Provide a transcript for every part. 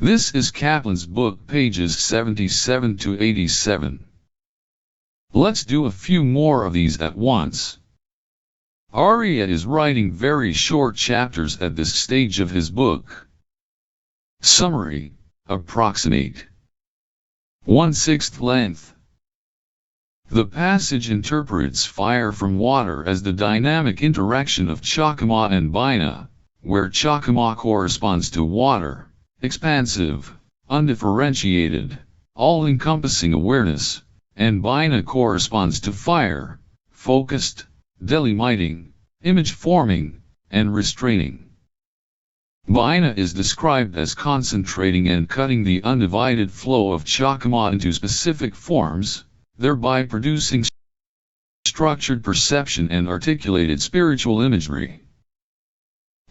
This is Kaplan's book, pages 77 to 87. Let's do a few more of these at once. Arya is writing very short chapters at this stage of his book. Summary: approximate 1/6 length. The passage interprets fire from water as the dynamic interaction of Chakama and Bina, where Chakama corresponds to water, expansive, undifferentiated, all-encompassing awareness, and Bina corresponds to fire, focused, delimiting, image-forming, and restraining. Bina is described as concentrating and cutting the undivided flow of Chakama into specific forms, thereby producing structured perception and articulated spiritual imagery.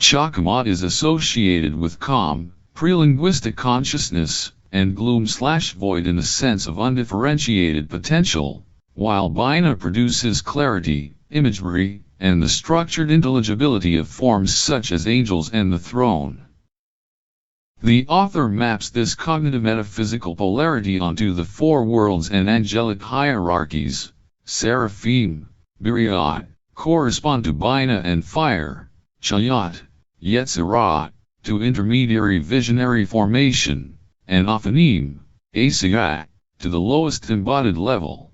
Chakama is associated with calm, pre-linguistic consciousness, and gloom/void in the sense of undifferentiated potential, while Bina produces clarity, imagery, and the structured intelligibility of forms such as angels and the throne. The author maps this cognitive metaphysical polarity onto the four worlds and angelic hierarchies. Seraphim, Biriat, correspond to Bina and fire, Chayat, Yetzirah, to intermediary visionary formation, and Aphanim, Asiyat, to the lowest embodied level.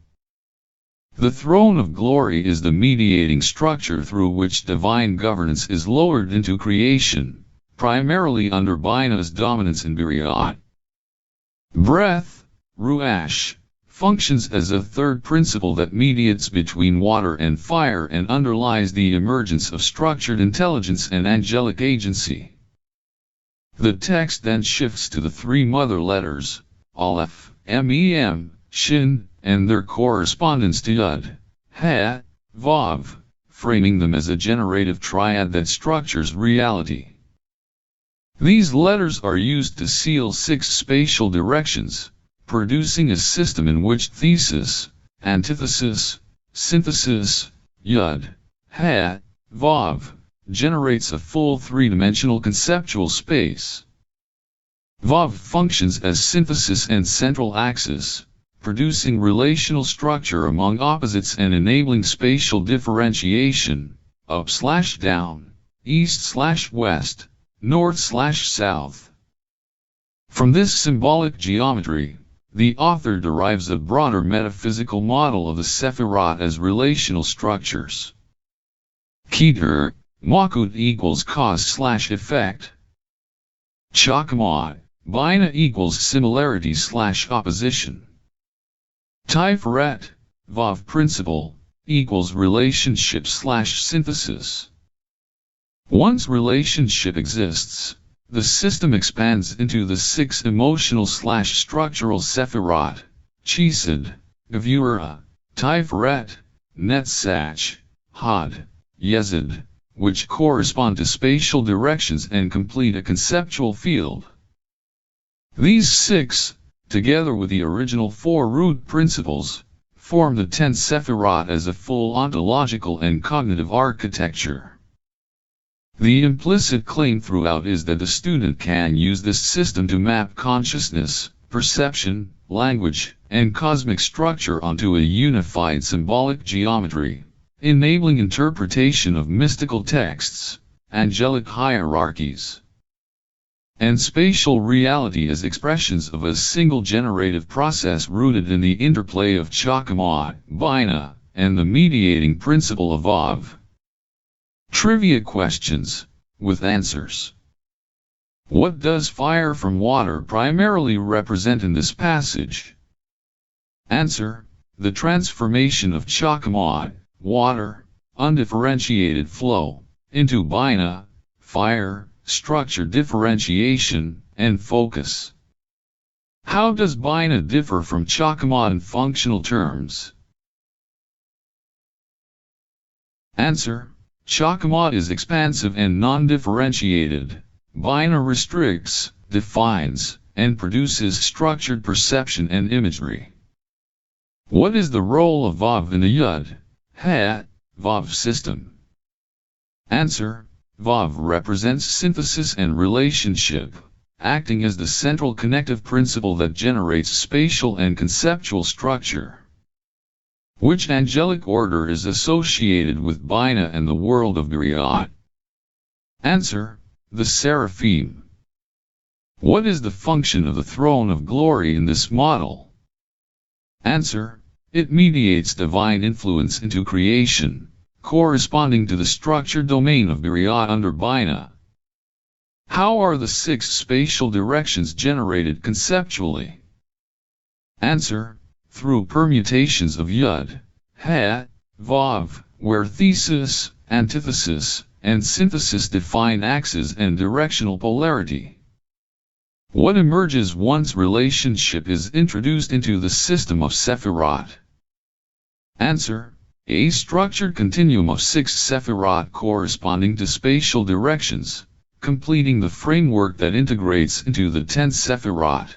The throne of glory is the mediating structure through which divine governance is lowered into creation, primarily under Bina's dominance in Biriat. Breath, Ruach, functions as a third principle that mediates between water and fire and underlies the emergence of structured intelligence and angelic agency. The text then shifts to the three mother letters, Aleph, Mem, Shin, and their correspondence to Yud, Ha, Vav, framing them as a generative triad that structures reality. These letters are used to seal 6 spatial directions, producing a system in which thesis, antithesis, synthesis, Yud, Ha, Vav, generates a full three-dimensional conceptual space. Vav functions as synthesis and central axis, producing relational structure among opposites and enabling spatial differentiation, up/down, east/west, north/south. From this symbolic geometry, the author derives a broader metaphysical model of the Sephirot as relational structures. Keter, Makut equals cause/effect. Chakama, Bina equals similarity/opposition. Tiferet, Vav principle, equals relationship/synthesis. Once relationship exists, the system expands into the 6 emotional/structural Sephirot, Chesed, Gevurah, Tiferet, Netzach, Hod, Yesod, which correspond to spatial directions and complete a conceptual field. These 6, together with the original 4 root principles, form the 10 Sephirot as a full ontological and cognitive architecture. The implicit claim throughout is that the student can use this system to map consciousness, perception, language, and cosmic structure onto a unified symbolic geometry, enabling interpretation of mystical texts, angelic hierarchies, and spatial reality as expressions of a single generative process rooted in the interplay of Chakama, Bina, and the mediating principle of Vav. Trivia questions, with answers. What does fire from water primarily represent in this passage? Answer: the transformation of Chakama, water, undifferentiated flow, into Bina, fire, structure differentiation, and focus. How does Bina differ from Chakama in functional terms? Answer: Chakama is expansive and non-differentiated. Bina restricts, defines, and produces structured perception and imagery. What is the role of Vav in the Yud, Ha, Vav system? Answer: Vav represents synthesis and relationship, acting as the central connective principle that generates spatial and conceptual structure. Which angelic order is associated with Bina and the world of Biriat? Answer: the Seraphim. What is the function of the throne of glory in this model? Answer: it mediates divine influence into creation, corresponding to the structure domain of Biriat under Bina. How are the 6 spatial directions generated conceptually? Answer: through permutations of Yud, He, Vav, where thesis, antithesis, and synthesis define axes and directional polarity. What emerges once relationship is introduced into the system of Sephirot? Answer: a structured continuum of 6 Sephirot corresponding to spatial directions, completing the framework that integrates into the 10 Sephirot.